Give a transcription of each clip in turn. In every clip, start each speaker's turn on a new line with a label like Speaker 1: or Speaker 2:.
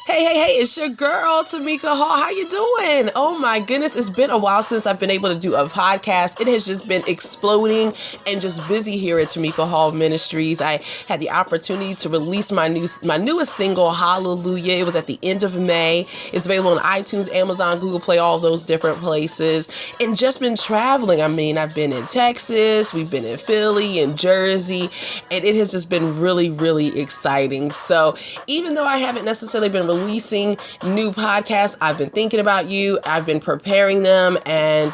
Speaker 1: Hey, it's your girl, Tamika Hall. How you doing? Oh my goodness, it's been a while since I've been able to do a podcast. It has just been exploding and just busy here at Tamika Hall Ministries. I had the opportunity to release my newest single, Hallelujah. It was at the end of May. It's available on iTunes, Amazon, Google Play, all those different places. And just been traveling. I mean, I've been in Texas, we've been in Philly and Jersey, and it has just been really, really exciting. So even though I haven't necessarily been releasing new podcasts, I've been thinking about you. I've been preparing them, and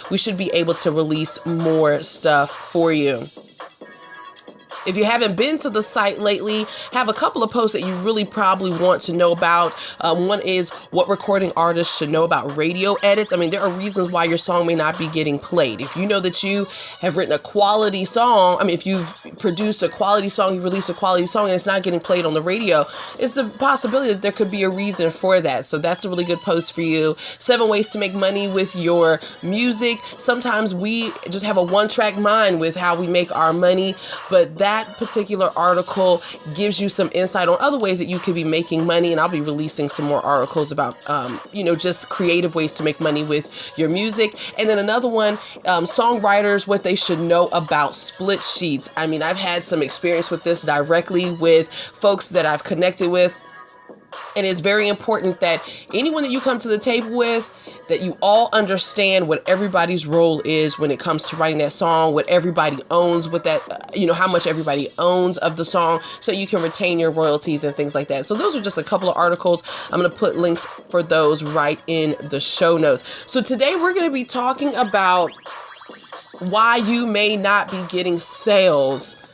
Speaker 1: we should be able to release more stuff for you. If you haven't been to the site lately, have a couple of posts that you really probably want to know about. One is what recording artists should know about radio edits. I mean, there are reasons why your song may not be getting played. If you know that you have written a quality song, if you've produced a quality song, you released a quality song and it's not getting played on the radio, it's a possibility that there could be a reason for that. So that's a really good post for you. 7 ways to make money with your music. Sometimes we just have a one-track mind with how we make our money, but that particular article gives you some insight on other ways that you could be making money, and I'll be releasing some more articles about just creative ways to make money with your music. And then another one, songwriters, what they should know about split sheets. I mean, I've had some experience with this directly with folks that I've connected with, and it's very important that anyone that you come to the table with, that you all understand what everybody's role is when it comes to writing that song, what everybody owns with that, how much everybody owns of the song, so you can retain your royalties and things like that. So those are just a couple of articles. I'm going to put links for those right in the show notes. So today we're going to be talking about why you may not be getting sales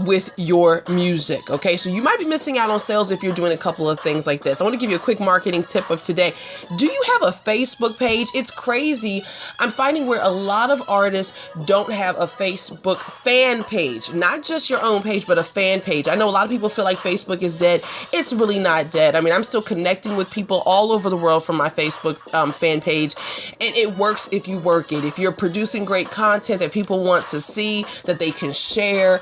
Speaker 1: with your music. Okay, so you might be missing out on sales if you're doing a couple of things like this. I want to give you a quick marketing tip of today. Do you have a Facebook page? It's crazy. I'm finding where a lot of artists don't have a Facebook fan page, not just your own page, but a fan page. I know a lot of people feel like Facebook is dead. It's really not dead. I mean, I'm still connecting with people all over the world from my Facebook fan page, and it works if you work it. If you're producing great content that people want to see, that they can share,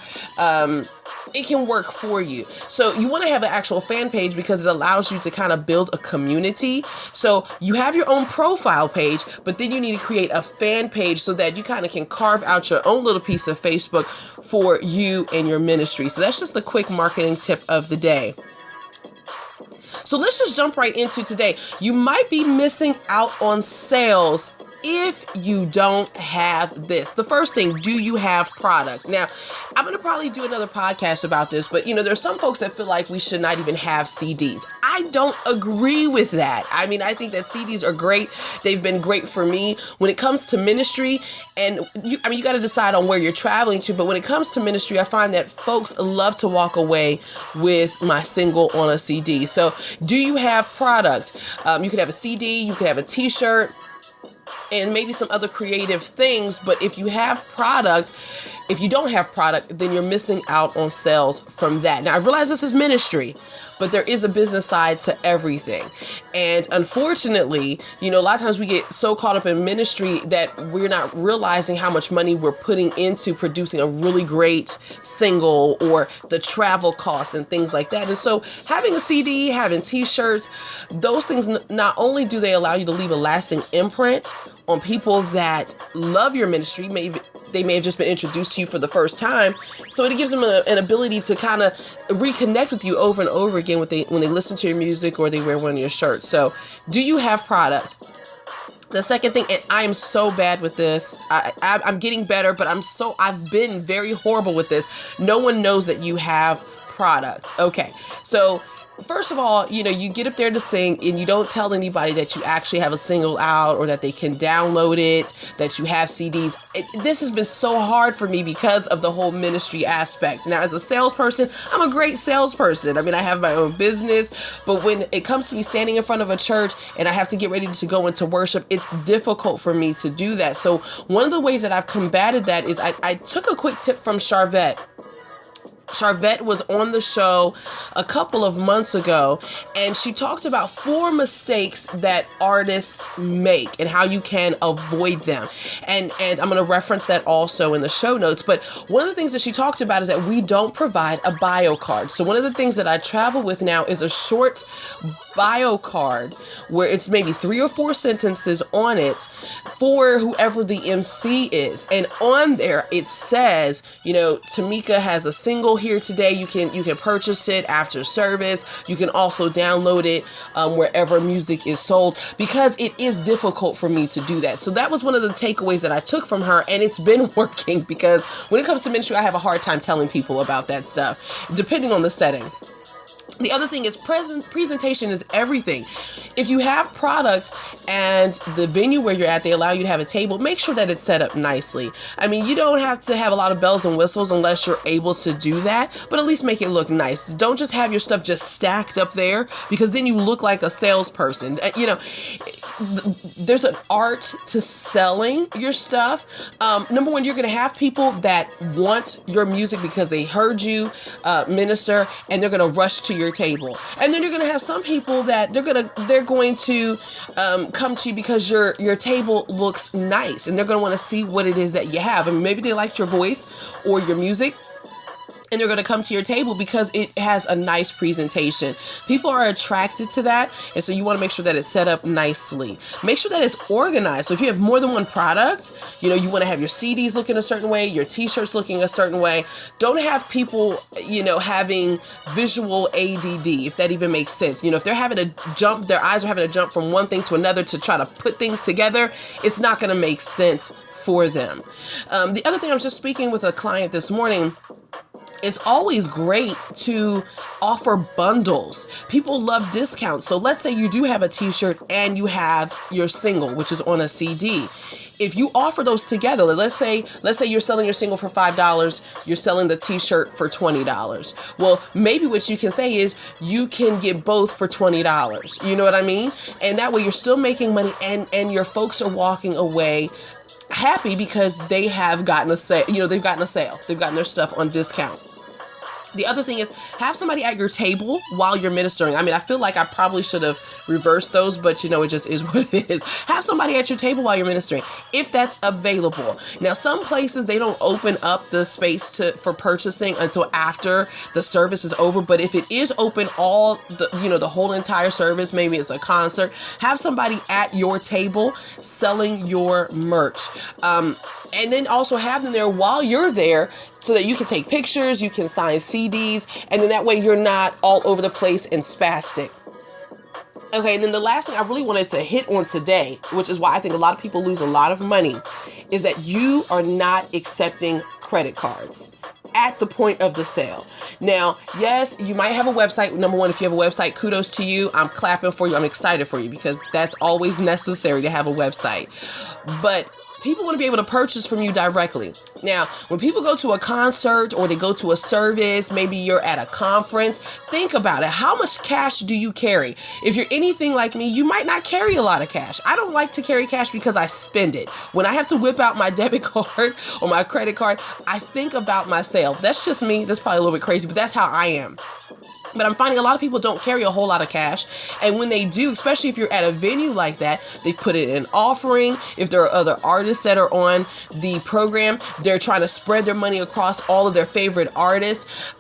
Speaker 1: it can work for you. So you want to have an actual fan page because it allows you to kind of build a community. So you have your own profile page, but then you need to create a fan page so that you kind of can carve out your own little piece of Facebook for you and your ministry. So that's just the quick marketing tip of the day. So let's just jump right into today. You might be missing out on sales if you don't have this. The first thing, do you have product? Now, I'm going to probably do another podcast about this, but there's some folks that feel like we should not even have CDs. I don't agree with that. I mean, I think that CDs are great. They've been great for me when it comes to ministry. And you got to decide on where you're traveling to. But when it comes to ministry, I find that folks love to walk away with my single on a CD. So do you have product? You could have a CD, you could have a t-shirt, and maybe some other creative things. But if you have product, if you don't have product, then you're missing out on sales from that. Now, I realize this is ministry, but there is a business side to everything. And unfortunately, a lot of times we get so caught up in ministry that we're not realizing how much money we're putting into producing a really great single, or the travel costs and things like that. And so having a CD, having t-shirts, those things, not only do they allow you to leave a lasting imprint on people that love your ministry, maybe they may have just been introduced to you for the first time. So it gives them an ability to kind of reconnect with you over and over again when they listen to your music or they wear one of your shirts. So do you have product? The second thing, and I am so bad with this. I'm getting better, but I've been very horrible with this. No one knows that you have product. Okay, so first of all, you get up there to sing and you don't tell anybody that you actually have a single out or that they can download it, that you have CDs. This has been so hard for me because of the whole ministry aspect. Now, as a salesperson, I'm a great salesperson. I mean, I have my own business, but when it comes to me standing in front of a church and I have to get ready to go into worship, it's difficult for me to do that. So one of the ways that I've combated that is I took a quick tip from Charvette. Charvette was on the show a couple of months ago, and she talked about 4 mistakes that artists make and how you can avoid them. And I'm going to reference that also in the show notes. But one of the things that she talked about is that we don't provide a bio card. So one of the things that I travel with now is a short bio card where it's maybe 3 or 4 sentences on it for whoever the MC is. And on there it says, Tamika has a single here today. You can purchase it after service. You can also download it wherever music is sold, because it is difficult for me to do that. So that was one of the takeaways that I took from her, and it's been working, because when it comes to ministry, I have a hard time telling people about that stuff, depending on the setting. The other thing is presentation is everything. If you have product and the venue where you're at, they allow you to have a table, make sure that it's set up nicely. I mean, you don't have to have a lot of bells and whistles unless you're able to do that, but at least make it look nice. Don't just have your stuff just stacked up there, because then you look like a salesperson. There's an art to selling your stuff. Number one, you're going to have people that want your music because they heard you minister, and they're going to rush to your table. And then you're going to have some people that they're going to come to you because your table looks nice, and they're going to want to see what it is that you have. And maybe they like your voice or your music, and they're going to come to your table because it has a nice presentation. People are attracted to that, and so you want to make sure that it's set up nicely. Make sure that it's organized. So if you have more than one product, you want to have your CDs looking a certain way, your t-shirts looking a certain way. Don't have people, having visual ADD, if that even makes sense. If they're having to jump, their eyes are having to jump from one thing to another to try to put things together, it's not going to make sense for them. The other thing, I was just speaking with a client this morning. It's always great to offer bundles. People love discounts. So let's say you do have a t-shirt and you have your single, which is on a CD. If you offer those together, let's say you're selling your single for $5, you're selling the t-shirt for $20. Well, maybe what you can say is you can get both for $20. You know what I mean? And that way you're still making money, and your folks are walking away happy because they have gotten a sale. They've gotten a sale. They've gotten their stuff on discount. The other thing is, have somebody at your table while you're ministering. I mean, I feel like I probably should have reversed those, but it just is what it is. Have somebody at your table while you're ministering, if that's available. Now, some places, they don't open up the space for purchasing until after the service is over. But if it is open the whole entire service, maybe it's a concert, have somebody at your table selling your merch. And then also have them there while you're there, so that you can take pictures, you can sign CDs, and then that way you're not all over the place and spastic. Okay, and then the last thing I really wanted to hit on today, which is why I think a lot of people lose a lot of money, is that you are not accepting credit cards at the point of the sale. Now, yes, you might have a website. Number one, if you have a website, kudos to you. I'm clapping for you. I'm excited for you, because that's always necessary to have a website. But people want to be able to purchase from you directly. Now, when people go to a concert or they go to a service, maybe you're at a conference, think about it. How much cash do you carry? If you're anything like me, you might not carry a lot of cash. I don't like to carry cash because I spend it. When I have to whip out my debit card or my credit card, I think about my sale. That's just me. That's probably a little bit crazy, but that's how I am. But I'm finding a lot of people don't carry a whole lot of cash. And when they do, especially if you're at a venue like that, they put it in an offering. If there are other artists that are on the program, they're trying to spread their money across all of their favorite artists.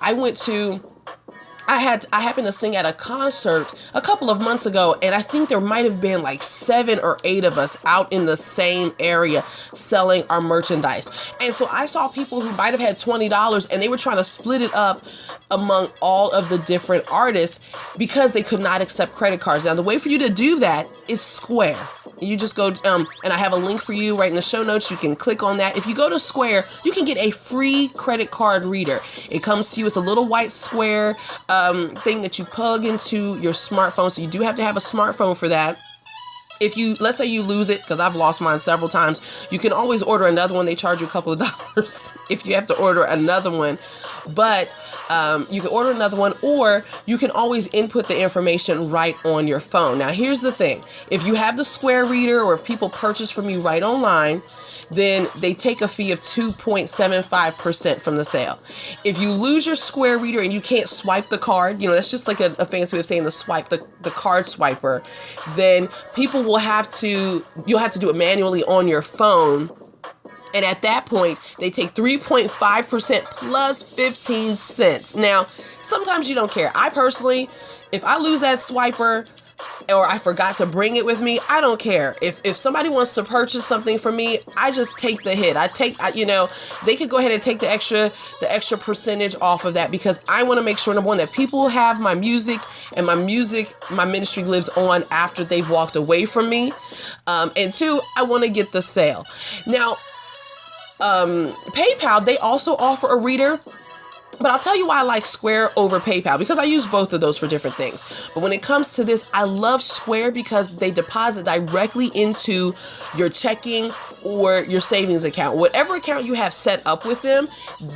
Speaker 1: I happened to sing at a concert a couple of months ago, and I think there might have been like 7 or 8 of us out in the same area selling our merchandise. And so I saw people who might have had $20, and they were trying to split it up among all of the different artists because they could not accept credit cards. Now, the way for you to do that is Square. You just go, and I have a link for you right in the show notes. You can click on that. If you go to Square, you can get a free credit card reader. It comes to you. It's a little white square thing that you plug into your smartphone. So you do have to have a smartphone for that. Let's say you lose it, because I've lost mine several times, you can always order another one. They charge you a couple of dollars if you have to order another one. But you can order another one, or you can always input the information right on your phone. Now, here's the thing. If you have the Square reader, or if people purchase from you right online, then they take a fee of 2.75% from the sale. If you lose your Square reader and you can't swipe the card, that's just like a fancy way of saying the card swiper, then you'll have to do it manually on your phone. And at that point, they take 3.5% plus 15 cents. Now, sometimes you don't care. I personally, if I lose that swiper, or I forgot to bring it with me, I don't care. If somebody wants to purchase something from me, I just take the hit. They could go ahead and take the extra percentage off of that, because I want to make sure, number one, that people have my music, and my ministry lives on after they've walked away from me. And two, I want to get the sale. Now, PayPal, they also offer a reader. But I'll tell you why I like Square over PayPal, because I use both of those for different things. But when it comes to this, I love Square because they deposit directly into your checking or your savings account. Whatever account you have set up with them,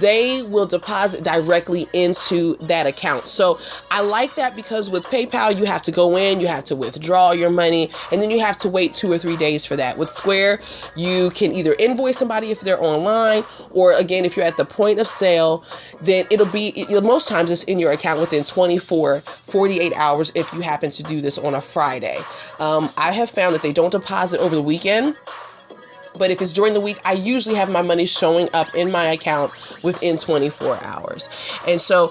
Speaker 1: they will deposit directly into that account. So I like that, because with PayPal, you have to go in, you have to withdraw your money, and then you have to wait 2 or 3 days for that. With Square, you can either invoice somebody if they're online, or again, if you're at the point of sale, then most times it's in your account within 48 hours if you happen to do this on a Friday. I have found that they don't deposit over the weekend. But if it's during the week, I usually have my money showing up in my account within 24 hours. And so,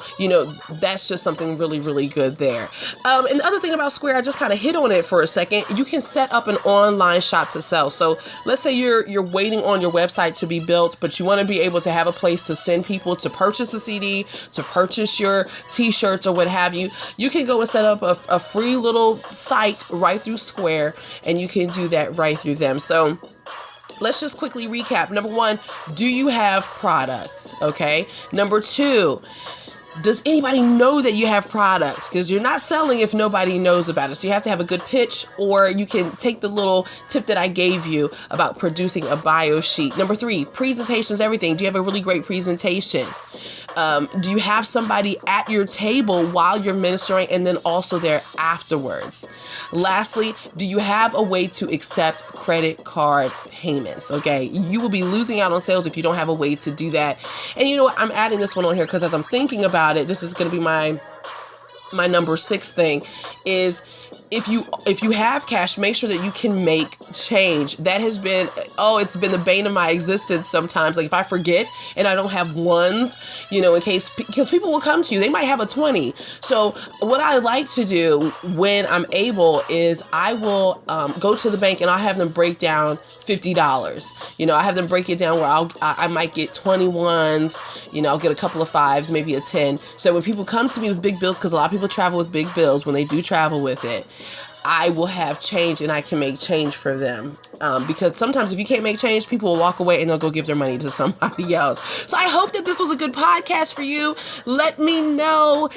Speaker 1: that's just something really, really good there. And the other thing about Square, I just kind of hit on it for a second. You can set up an online shop to sell. So let's say you're waiting on your website to be built, but you want to be able to have a place to send people to purchase a CD, to purchase your t-shirts or what have you. You can go and set up a free little site right through Square, and you can do that right through them. So let's just quickly recap. Number one, do you have products? Okay. Number two, does anybody know that you have products? Because you're not selling if nobody knows about it. So you have to have a good pitch, or you can take the little tip that I gave you about producing a bio sheet. Number three, presentations, everything. Do you have a really great presentation? Do you have somebody at your table while you're ministering, and then also there afterwards? Lastly, do you have a way to accept credit card payments? Okay, you will be losing out on sales if you don't have a way to do that. And you know what? I'm adding this one on here because as I'm thinking about it, this is going to be my number 6 thing is, if you have cash, make sure that you can make change. That has been, it's been the bane of my existence sometimes. Like if I forget and I don't have ones, in case, because people will come to you, they might have a 20. So what I like to do when I'm able is I will go to the bank and I'll have them break down $50. I have them break it down where I might get 21s, I'll get a couple of 5s, maybe a 10. So when people come to me with big bills, because a lot of people travel with big bills, when they do travel with it, I will have change and I can make change for them. Because sometimes if you can't make change, people will walk away and they'll go give their money to somebody else. So I hope that this was a good podcast for you. Let me know.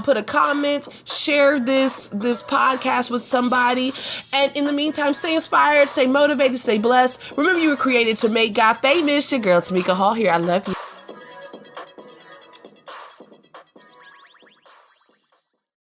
Speaker 1: Put a comment. Share this podcast with somebody. And in the meantime, stay inspired, stay motivated, stay blessed. Remember, you were created to make God famous. Your girl, Tamika Hall here. I love you.